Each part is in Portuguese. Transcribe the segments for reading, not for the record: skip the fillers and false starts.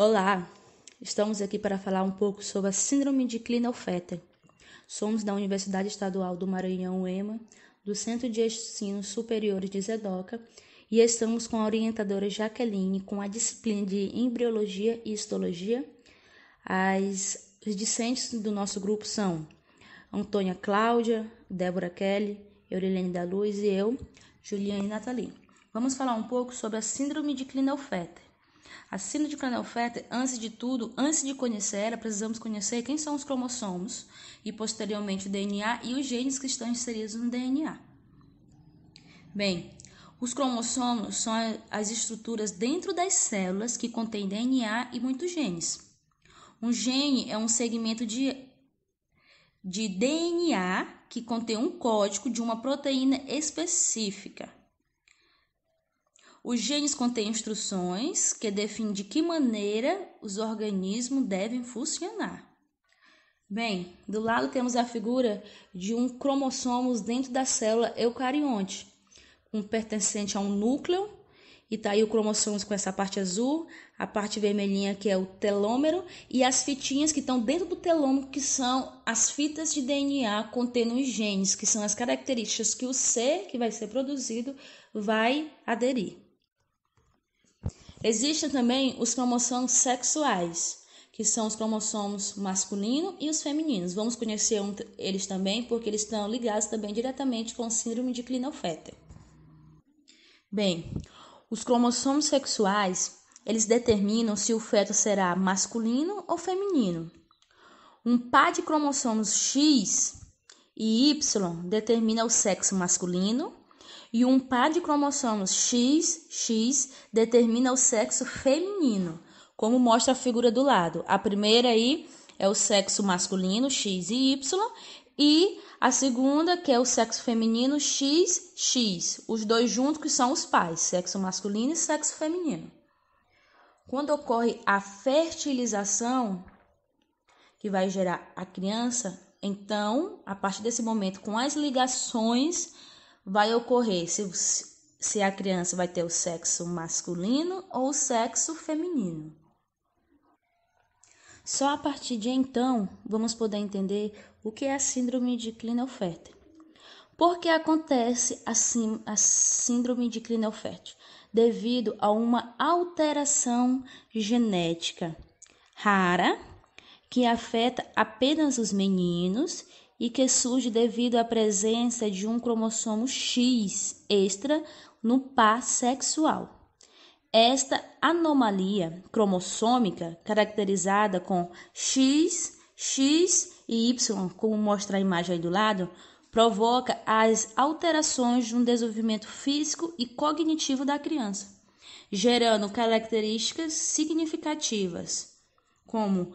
Olá, estamos aqui para falar um pouco sobre a Síndrome de Klinefelter. Somos da Universidade Estadual do Maranhão, UEMA, do Centro de Ensino Superior de Zedoca, e estamos com a orientadora Jaqueline com a disciplina de Embriologia e Histologia. Os discentes do nosso grupo são Antônia Cláudia, Débora Kelly, Eurilene da Luz e eu, Juliane Nathalie. Vamos falar um pouco sobre a Síndrome de Klinefelter. A síndrome de Klinefelter, antes de conhecer ela, precisamos conhecer quem são os cromossomos e, posteriormente, o DNA e os genes que estão inseridos no DNA. Bem, os cromossomos são as estruturas dentro das células que contêm DNA e muitos genes. Um gene é um segmento de DNA que contém um código de uma proteína específica. Os genes contêm instruções que definem de que maneira os organismos devem funcionar. Bem, do lado temos a figura de um cromossomo dentro da célula eucarionte, pertencente a um núcleo, e tá aí o cromossomo com essa parte azul, a parte vermelhinha que é o telômero, e as fitinhas que estão dentro do telômero, que são as fitas de DNA contendo os genes, que são as características que o ser que vai ser produzido vai aderir. Existem também os cromossomos sexuais, que são os cromossomos masculino e os femininos. Vamos conhecer eles também, porque eles estão ligados também diretamente com a síndrome de Klinefelter. Bem, os cromossomos sexuais, eles determinam se o feto será masculino ou feminino. Um par de cromossomos X e Y determina o sexo masculino, e um par de cromossomos XX determina o sexo feminino, como mostra a figura do lado. A primeira aí é o sexo masculino, X e Y, e a segunda, que é o sexo feminino, XX. Os dois juntos que são os pais, sexo masculino e sexo feminino. Quando ocorre a fertilização, que vai gerar a criança, então, a partir desse momento, com as ligações, vai ocorrer se a criança vai ter o sexo masculino ou o sexo feminino. Só a partir de então, vamos poder entender o que é a síndrome de Klinefelter. Por que acontece a síndrome de Klinefelter? Devido a uma alteração genética rara que afeta apenas os meninos e que surge devido à presença de um cromossomo X extra no par sexual. Esta anomalia cromossômica, caracterizada com X, X e Y, como mostra a imagem aí do lado, provoca as alterações no desenvolvimento físico e cognitivo da criança, gerando características significativas, como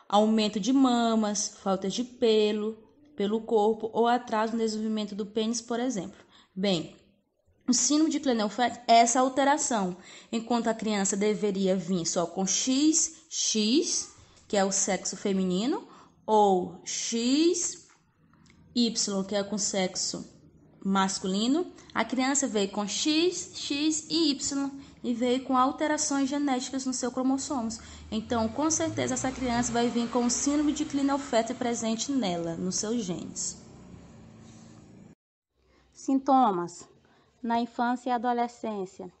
aumento de mamas, falta de pelo corpo ou atraso no desenvolvimento do pênis, por exemplo. Bem, o síndrome de Klinefelter é essa alteração, enquanto a criança deveria vir só com XX, que é o sexo feminino, ou XY, que é com sexo masculino, a criança veio com X, X e Y e veio com alterações genéticas nos seus cromossomos. Então, com certeza, essa criança vai vir com o síndrome de Klinefelter presente nela, nos seus genes. Sintomas. Na infância e adolescência.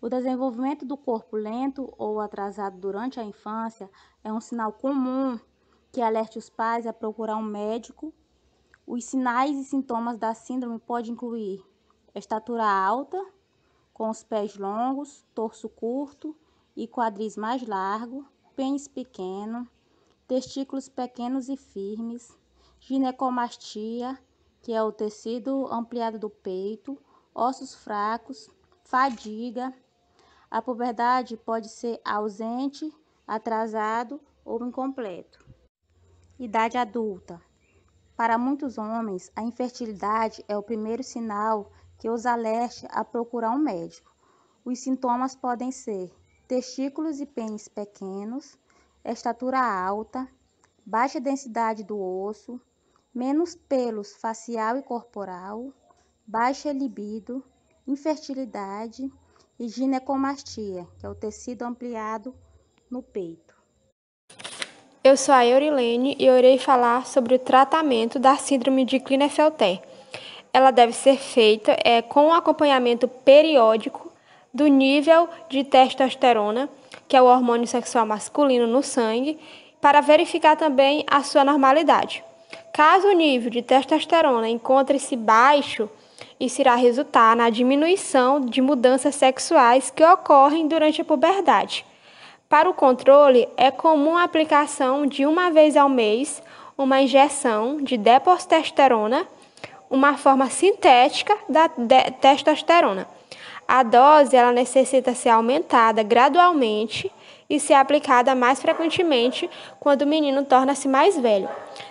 O desenvolvimento do corpo lento ou atrasado durante a infância é um sinal comum que alerte os pais a procurar um médico. Os sinais e sintomas da síndrome podem incluir estatura alta, com os pés longos, torso curto e quadris mais largo, pênis pequeno, testículos pequenos e firmes, ginecomastia, que é o tecido ampliado do peito, ossos fracos, fadiga. A puberdade pode ser ausente, atrasado ou incompleto. Idade adulta. Para muitos homens, a infertilidade é o primeiro sinal que os alerte a procurar um médico. Os sintomas podem ser testículos e pênis pequenos, estatura alta, baixa densidade do osso, menos pelos facial e corporal, baixa libido, infertilidade e ginecomastia, que é o tecido ampliado no peito. Eu sou a Eurilene e eu irei falar sobre o tratamento da síndrome de Klinefelter. Ela deve ser feita com um acompanhamento periódico do nível de testosterona, que é o hormônio sexual masculino no sangue, para verificar também a sua normalidade. Caso o nível de testosterona encontre-se baixo, isso irá resultar na diminuição de mudanças sexuais que ocorrem durante a puberdade. Para o controle, é comum a aplicação de uma vez ao mês uma injeção de depostesterona, uma forma sintética da testosterona. A dose ela necessita ser aumentada gradualmente e ser aplicada mais frequentemente quando o menino torna-se mais velho.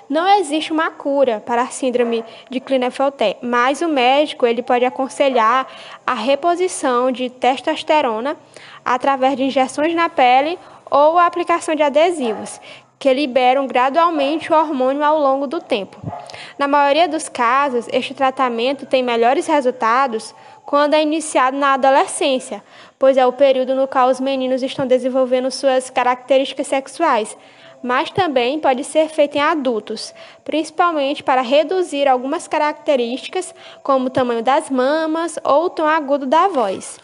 Não existe uma cura para a síndrome de Klinefelter, mas o médico ele pode aconselhar a reposição de testosterona através de injeções na pele ou a aplicação de adesivos, que liberam gradualmente o hormônio ao longo do tempo. Na maioria dos casos, este tratamento tem melhores resultados quando é iniciado na adolescência, pois é o período no qual os meninos estão desenvolvendo suas características sexuais, mas também pode ser feito em adultos, principalmente para reduzir algumas características, como o tamanho das mamas ou o tom agudo da voz.